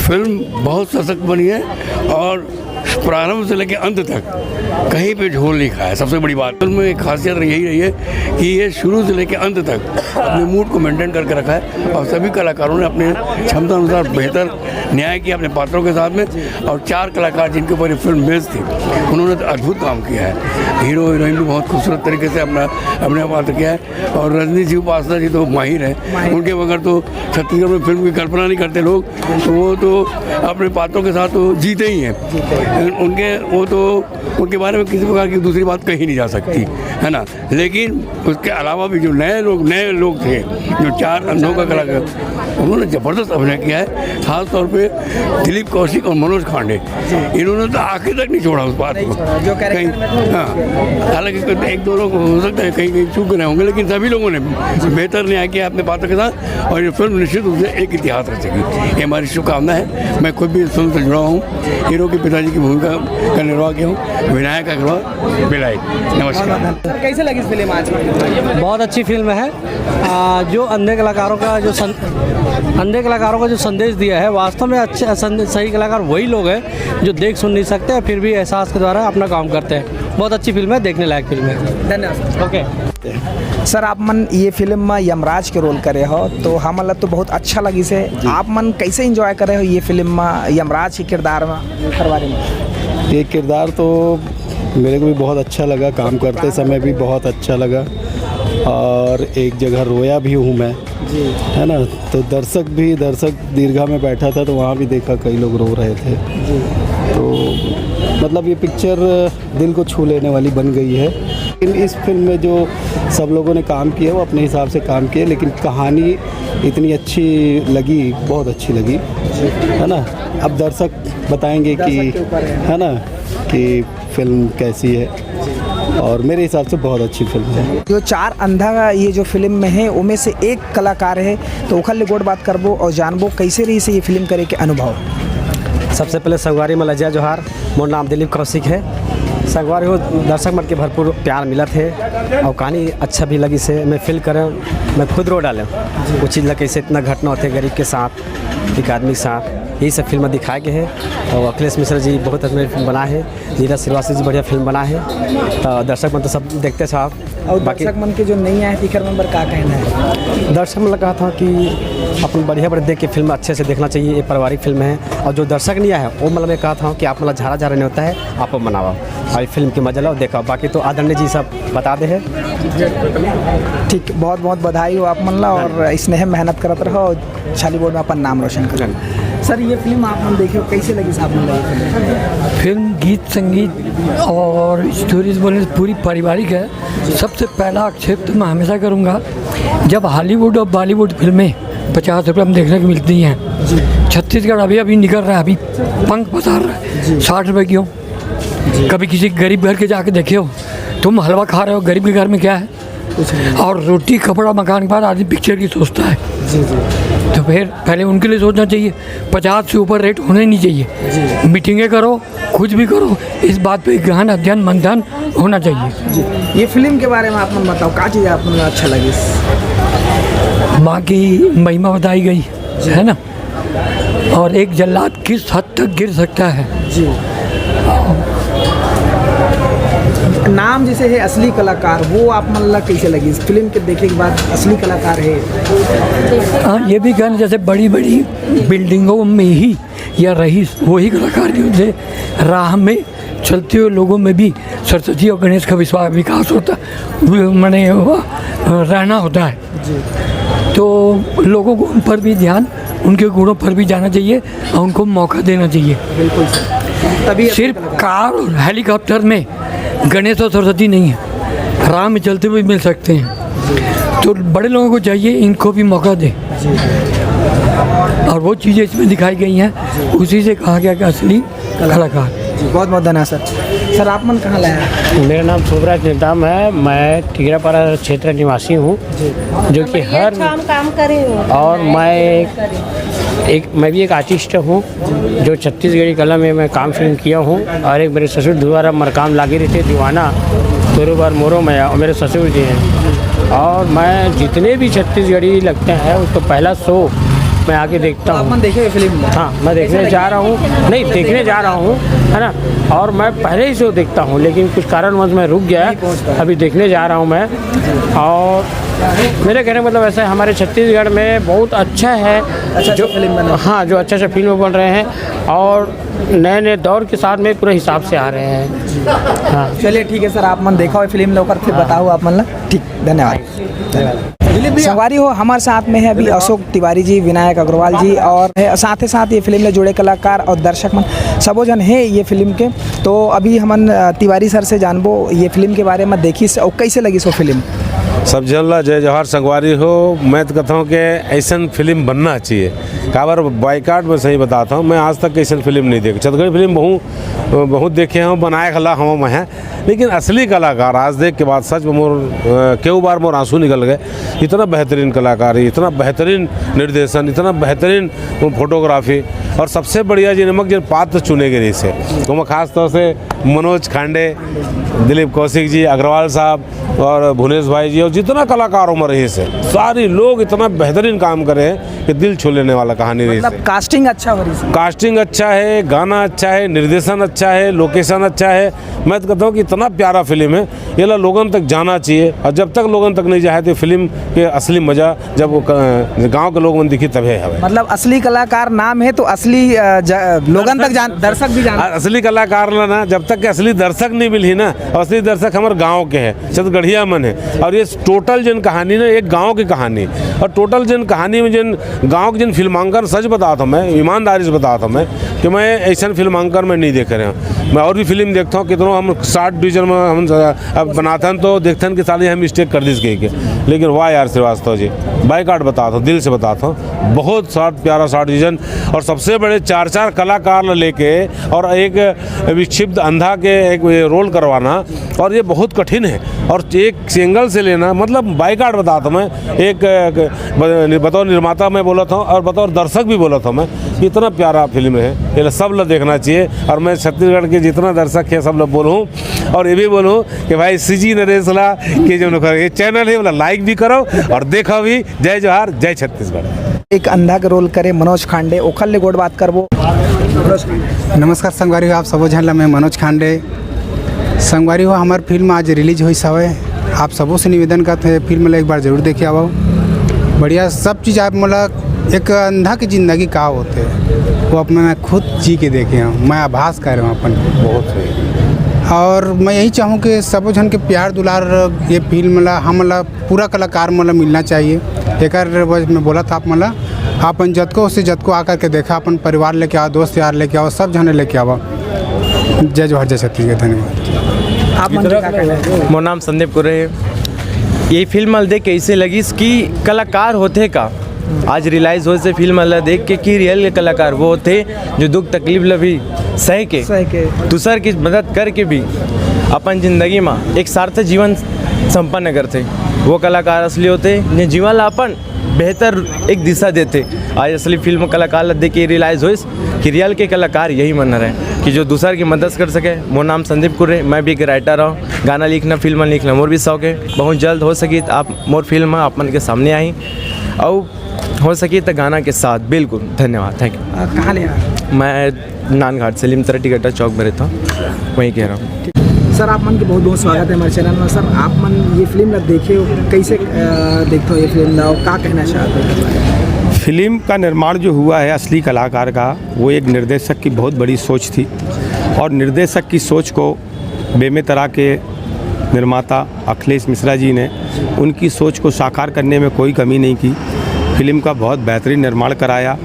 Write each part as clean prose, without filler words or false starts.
Film बहुत सशक्त बनी है और प्रारंभ से लेकर अंत तक कहीं पे झोल नहीं खाया। सबसे बड़ी बात फिल्म में एक खासियत यही रही है कि ये शुरू से लेकर अंत तक अपने मूड को मेंटेन करके रखा है और सभी कलाकारों ने अपने क्षमता अनुसार बेहतर न्याय किया अपने पात्रों के साथ में। और 4 कलाकार जिनके ऊपर ये फिल्म बेस्ड थी उन्होंने तो अद्भुत काम किया है। हीरो हीरोइन भी बहुत खूबसूरत तरीके से अपने पात्र किया है और रजनी जी उपासना जी तो माहिर है, उनके बगैर तो छत्तीसगढ़ में फिल्म की कल्पना नहीं करते लोग, तो वो तो अपने पात्रों के साथ तो जीते ही हैं। उनके बारे में किसी प्रकार की दूसरी बात कही नहीं जा सकती है ना। लेकिन उसके अलावा भी जो नए लोग थे, जो 4 अंधों का कलाकार, उन्होंने ज़बरदस्त अभिनय किया है। खास तौर पे दिलीप कौशिक और मनोज खांडे, इन्होंने तो आखिर तक नहीं छोड़ा उस बात को। कहीं हाँ, हालांकि एक दो लोग हो सकते हैं कहीं चूक रहे होंगे, लेकिन सभी लोगों ने बेहतर न्याय किया अपने पात्र के साथ और ये फिल्म निश्चित रूप से एक इतिहास रचेगी, ये हमारी शुभकामना है। मैं खुद भी इस फिल्म से जुड़ा हूँ, हीरो के पिताजी की भूमिका का निर्वाह किया हूँ, विनायक अग्रवाल बिलाई। नमस्कार। कैसे लगी फिल्म आज? बहुत अच्छी फिल्म है। जो अंधे कलाकारों का जो संदेश दिया है, वास्तव में अच्छे सही कलाकार वही लोग हैं जो देख सुन नहीं सकते, फिर भी एहसास के द्वारा अपना काम करते हैं। बहुत अच्छी फिल्म है, देखने लायक फिल्म है। धन्यवाद। ओके सर, आप मन ये फिल्म में यमराज के रोल करे हो तो हमला तो बहुत अच्छा लगी से। आप मन कैसे एंजॉय करे हो ये फिल्म में यमराज के किरदार में? ये किरदार तो मेरे को भी बहुत अच्छा लगा, काम करते समय भी बहुत अच्छा लगा और एक जगह रोया भी हूँ मैं, है ना। तो दर्शक दीर्घा में बैठा था तो वहाँ भी देखा कई लोग रो रहे थे। तो मतलब ये पिक्चर दिल को छू लेने वाली बन गई है। लेकिन इस फिल्म में जो सब लोगों ने काम किया वो अपने हिसाब से काम किए, लेकिन कहानी इतनी अच्छी लगी, बहुत अच्छी लगी, है ना। अब दर्शक बताएंगे कि, है ना, कि फिल्म कैसी है और मेरे हिसाब से बहुत अच्छी फिल्म है। जो 4 अंधा ये जो फिल्म में है उनमें से एक कलाकार है, तो ओखल ले गोड़ बात करबो और जानबो कैसे रही से ये फिल्म करे के अनुभव। सबसे पहले संगवारी में लज्जा जोहार। मोर नाम दिलीप कौशिक है। संगवारी हो दर्शक मन के भरपूर प्यार मिला थे और कहानी अच्छा भी लगी से मैं फील करें, मैं खुद रो डालें वो चीज़ लगे कैसे इतना घटना होते गरीब के साथ, एक आदमी के साथ, यही सब फिल्म दिखाए गए हैं। और अखिलेश मिश्रा जी बहुत अच्छा फिल्म बना है, नीरज श्रीवास्तव जी बढ़िया फिल्म बना है। तो दर्शक मन तो सब देखते साहब। और दर्शक मन के जो नहीं आए तिखर नंबर का कहना है? दर्शक मन कहा था कि अपन बढ़िया देख के फिल्म अच्छे से देखना चाहिए, ये पारिवारिक फिल्म है। और जो दर्शक नहीं आया है वो मतलब मैं कहा था कि आप मतलब झारा नहीं होता है, आप मनावा और फिल्म की मजा लो देखा। बाकी तो आदरणीय जी सब बता दे है। ठीक, बहुत बहुत बधाई हो आप मन ला और स्नेह मेहनत करते रहो और छाली बोर्ड में अपन नाम रोशन करें। सर, ये फिल्म आप मन देखे कैसे लगी साहब? फिल्म गीत संगीत और स्टोरीज बोलने से पूरी पारिवारिक है। सबसे पहला आक्षेप तो मैं हमेशा करूँगा, जब हॉलीवुड और बॉलीवुड फिल्में 50 रुपये में देखने को मिलती हैं, छत्तीसगढ़ अभी निकल रहा है, अभी पंख पसार रहा है 60 रुपये क्यों? कभी किसी गरीब घर के जाके देखे हो? तुम हलवा खा रहे हो, गरीब के घर में क्या है? और रोटी कपड़ा मकान के बाद आदमी पिक्चर की सोचता है। तो फिर पहले उनके लिए सोचना चाहिए, 50 से ऊपर रेट होने नहीं चाहिए। मीटिंगें करो, कुछ भी करो, इस बात पे गहन अध्ययन मंथन होना चाहिए। ये फिल्म के बारे में आप मन बताओ, क्या चीज़ आप मन अच्छा लगी? माँ की महिमा बताई गई है ना, और एक जल्लाद किस हद तक गिर सकता है। जी। नाम जैसे है असली कलाकार, वो आप मन ला कैसे लगी इस फिल्म के देखने के बाद? असली कलाकार है, हाँ, ये भी कहना जैसे बड़ी बड़ी बिल्डिंगों में ही या रईस वही कलाकार नहीं होते, राह में चलते हुए लोगों में भी सरस्वती और गणेश का विकास होता मैंने रहना होता है। तो लोगों को उन पर भी ध्यान, उनके गुणों पर भी जाना चाहिए और उनको मौका देना चाहिए। बिल्कुल तभी सिर्फ कार और हेलीकॉप्टर में गणेश और सरस्वती नहीं है, राह में चलते हुए मिल सकते हैं। तो बड़े लोगों को चाहिए इनको भी मौका दें और वो चीज़ें इसमें दिखाई गई हैं, उसी से कहा गया कि असली कलाकार। बहुत बहुत धन्यवाद सर। सर, आप मन कहाँ लाया? मेरा नाम शुभराज नेताम है, मैं टिगरापारा क्षेत्र निवासी हूँ, जो कि हर काम करे हो। और मैं भी एक आर्टिस्ट हूँ जो छत्तीसगढ़ी कला में मैं काम शुरू किया हूँ। और एक मेरे ससुर द्वारा मरकाम लागे रहते दीवाना तोरो बार मोरो मैं, और मेरे ससुर जी हैं। और मैं जितने भी छत्तीसगढ़ी लगते हैं उसको पहला शो मैं आके देखता आप हूँ। मन देखे फिल्म? हाँ, मैं देखने जा रहा हूँ, नहीं देखने जा रहा हूँ, है ना। और मैं पहले ही से देखता हूँ, लेकिन कुछ कारणवश मैं रुक गया, अभी देखने जा रहा हूँ मैं। और मेरे कहने का मतलब ऐसा है, हमारे छत्तीसगढ़ में बहुत अच्छा है जो फिल्म बना। हाँ, जो अच्छा फिल्म बन रहे हैं और नए नए दौर के साथ में पूरे हिसाब से आ रहे हैं। हाँ, चलिए ठीक है सर, आप मन देखा हुआ फिल्म लोकर फिर बताओ आप मन ला। ठीक, धन्यवाद। संगवारी हो, हमारे साथ में है अभी अशोक तिवारी जी, विनायक अग्रवाल जी और साथ ही साथ ये फिल्म में जुड़े कलाकार और दर्शक मन सबो जन है ये फिल्म के। तो अभी हमन तिवारी सर से जानबो ये फिल्म के बारे में देखी और कैसे लगी सो फिल्म। सब जनला जय जवाहर संगवारी हो। मैं तो कहता हूँ कि ऐसा फिल्म बनना चाहिए। काबर बाइकाट में सही बताता हूँ, मैं आज तक ऐसा फिल्म नहीं देखी। छत्तीसगढ़ी फिल्म बहुत देखे हैं, बनाए खला हम हैं, लेकिन असली कलाकार आज देख के बाद सच में क्यों बार मोर आंसू निकल गए। इतना बेहतरीन कलाकारी, इतना बेहतरीन निर्देशन, इतना बेहतरीन फोटोग्राफी और सबसे बढ़िया जिनमक जिन पात्र चुने गए से तो मैं खास तौर से मनोज खांडे, दिलीप कौशिक जी, अग्रवाल साहब और भुवनेश भाई जी और जितना कलाकार उम्र रही से सारे लोग इतना बेहतरीन काम करे हैं कि दिल छू लेने वाला कहानी रही मतलब से। कास्टिंग अच्छा हो रही है। कास्टिंग अच्छा है, गाना अच्छा है, निर्देशन अच्छा है, लोकेशन अच्छा है। मैं तो कहता हूँ कि इतना प्यारा फिल्म है, ये लोगों तक जाना चाहिए। और जब तक लोगों तक नहीं जाए तो फिल्म के असली मज़ा जब गांव के लोगों दिखी तभी है। मतलब असली कलाकार नाम है तो असली लोगन तक जान, दर्शक भी जान। असली कलाकार ना जब तक के असली दर्शक नहीं मिली ना, असली दर्शक हमारे गांव के हैं, छत्तीसगढ़िया मन है। और ये टोटल जन कहानी ना एक गांव की कहानी और टोटल जन कहानी में जन गांव के जन फिल्मांकन सच बताता हूँ मैं, ईमानदारी से बताता हूँ मैं कि मैं ऐसा फिल्मांकन में नहीं देख रहे हैं। मैं और भी फिल्म देखता हूँ, कितनों हम 60 डिवीजन में हम बनाते तो देखते हैं कि साले हम मिस्टेक कर दी गई। लेकिन वाह यार श्रीवास्तव जी, बाइकाट बताता हूँ, दिल से बताता हूँ, बहुत प्यारा 60 डिवीजन और सबसे बड़े 4 कलाकार लेके और एक विक्षिप्त अंधा के एक रोल करवाना और ये बहुत कठिन है। और एक सिंगल से लेना मतलब बाइकाट बताता हूँ मैं, एक बतौर निर्माता मैं बोला था और बतौर दर्शक भी बोला था मैं, इतना प्यारा फिल्म है, ये सब लोग देखना चाहिए। और मैं छत्तीसगढ़ के जितना दर्शक है सब लोग बोलूँ और ये भी बोलूँ कि भाई सीजी नरेश ला के जो ये चैनल है वाला लाइक भी करो और देखो भी। जय जवाहर, जय छत्तीसगढ़। एक अंधा का रोल करे मनोज खांडे, ओखल ले गोड़ बात करबो। नमस्कार संगवारी हो, आप सबो झन ला मैं मनोज खांडे। संगवारी हो, हमार फिल्म आज रिलीज हुई हवे। आप सबों से निवेदन करते हैं फिल्म ला एक बार जरूर देखे आओ। बढ़िया सब चीज़ आप मतलब एक अंधा की ज़िंदगी का होते वो अपना मैं खुद जी के देखे हूँ, मैं आभास कर रहा हूँ अपन बहुत है। और मैं यही चाहूँ कि सबो जन के प्यार दुलार ये फिल्म ला हमला पूरा कलाकार मतलब मिलना चाहिए। एक मैं बोला था आप मतलब अपन जतको से जतको आकर के देखा, अपन परिवार लेके आओ, दोस्त यार लेके आओ, सब जने लेके आओ। जय जवाहर, जय छत्तीसगढ़। धन्यवाद। आप मन क्या कहना है? मोर नाम संदीप कुरे। ये फिल्म देख के ऐसे लगी कि कलाकार होते का आज रियलाइज हो से फिल्म देख के कि रियल कलाकार वो होते जो दुख तकलीफ ला भी सह के दूसर की मदद करके भी अपन जिंदगी में एक सार्थक जीवन संपन्न करते। वो कलाकार असली होते जो जीवन ला अपन बेहतर एक दिशा देते। आज असली फिल्म कलाकार देख के रियलाइज हो कि रियल के कलाकार यही मन रहे कि जो दूसर की मदद कर सके। मोर नाम संदीप कुरे, मैं भी एक राइटर हूँ, गाना लिखना फिल्म लिखना मोर भी शौक है। बहुत जल्द हो सकी तो आप मोर फिल्म अपन के सामने आई और हो सकी तो गाना के साथ। बिल्कुल, धन्यवाद, थैंक यू। कहाँ ले मैं नानघाट सलीम तरह टिकटा चौक में रहता हूँ, वहीं कह रहा हूँ। सर आप मन के बहुत बहुत स्वागत है हमारे चैनल में। सर आप मन ये फिल्म ला देखे हो, कैसे देखते हो ये फिल्म ला और क्या कहना चाहते हो? फिल्म का निर्माण जो हुआ है असली कलाकार का, वो एक निर्देशक की बहुत बड़ी सोच थी और निर्देशक की सोच को बेमेतरा के निर्माता अखिलेश मिश्रा जी ने उनकी सोच को साकार करने में कोई कमी नहीं की। फिल्म का बहुत बेहतरीन निर्माण कराया।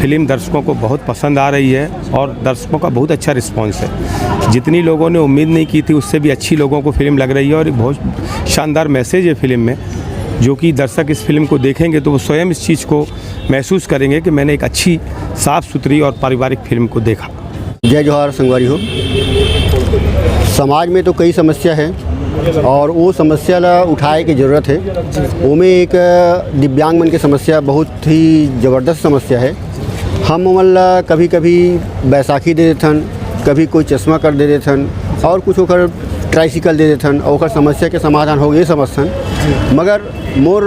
फिल्म दर्शकों को बहुत पसंद आ रही है और दर्शकों का बहुत अच्छा रिस्पांस है। जितनी लोगों ने उम्मीद नहीं की थी उससे भी अच्छी लोगों को फिल्म लग रही है और एक बहुत शानदार मैसेज है फिल्म में, जो कि दर्शक इस फिल्म को देखेंगे तो वो स्वयं इस चीज़ को महसूस करेंगे कि मैंने एक अच्छी साफ़ सुथरी और पारिवारिक फिल्म को देखा। जय जवाहर संगवारी हो। समाज में तो कई समस्या है और वो समस्या ला उठाए की ज़रूरत है। वो में एक दिव्यांग मन की समस्या बहुत ही ज़बरदस्त समस्या है। हम ला कभी कभी बैसाखी दे देथन, कभी कोई चश्मा कर दे देथन और कुछ होकर ट्राइसिकल दे देथन और समस्या के समाधान हो ये समझथन। मगर मोर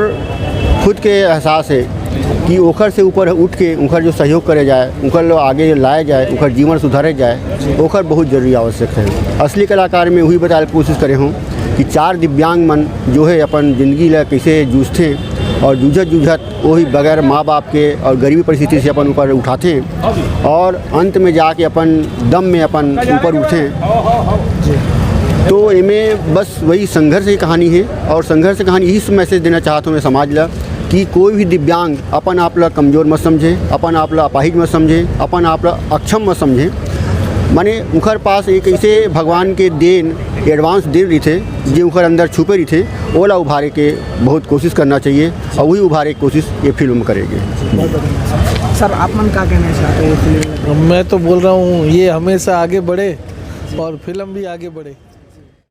खुद के एहसास है कि ओखर से ऊपर उठ के ओखर जो सहयोग करे जाए, ओखर लो आगे लाया जाए, ओखर जीवन सुधारे जाए, ओखर बहुत जरूरी आवश्यक है। असली कलाकार में वही बताए कोशिश करे हूँ कि 4 दिव्यांग मन जो है अपन ज़िंदगी ला कैसे जूझते और जूझत वही बगैर माँ बाप के और गरीबी परिस्थिति से अपन ऊपर उठाते और अंत में जाके अपन दम में अपन ऊपर उठे। तो इनमें बस वही संघर्ष की कहानी है और संघर्ष की कहानी यही मैसेज देना चाहता हूँ मैं समाज ला कि कोई भी दिव्यांग अपन आप ला कमज़ोर मत समझे, अपन आप ला अपाहिज मत समझे, अपन आप ला अक्षम मत समझे। माने उनकर पास एक ऐसे भगवान के देन एडवांस देन रही थे जो उनकर अंदर छुपे रही थे, ओला उभारे के बहुत कोशिश करना चाहिए और वही उभारे की कोशिश ये फिल्म करेगी। सर आप मन क्या कहना चाहते हैं फिल्म? मैं तो बोल रहा हूँ ये हमेशा आगे बढ़े और फिल्म भी आगे बढ़े।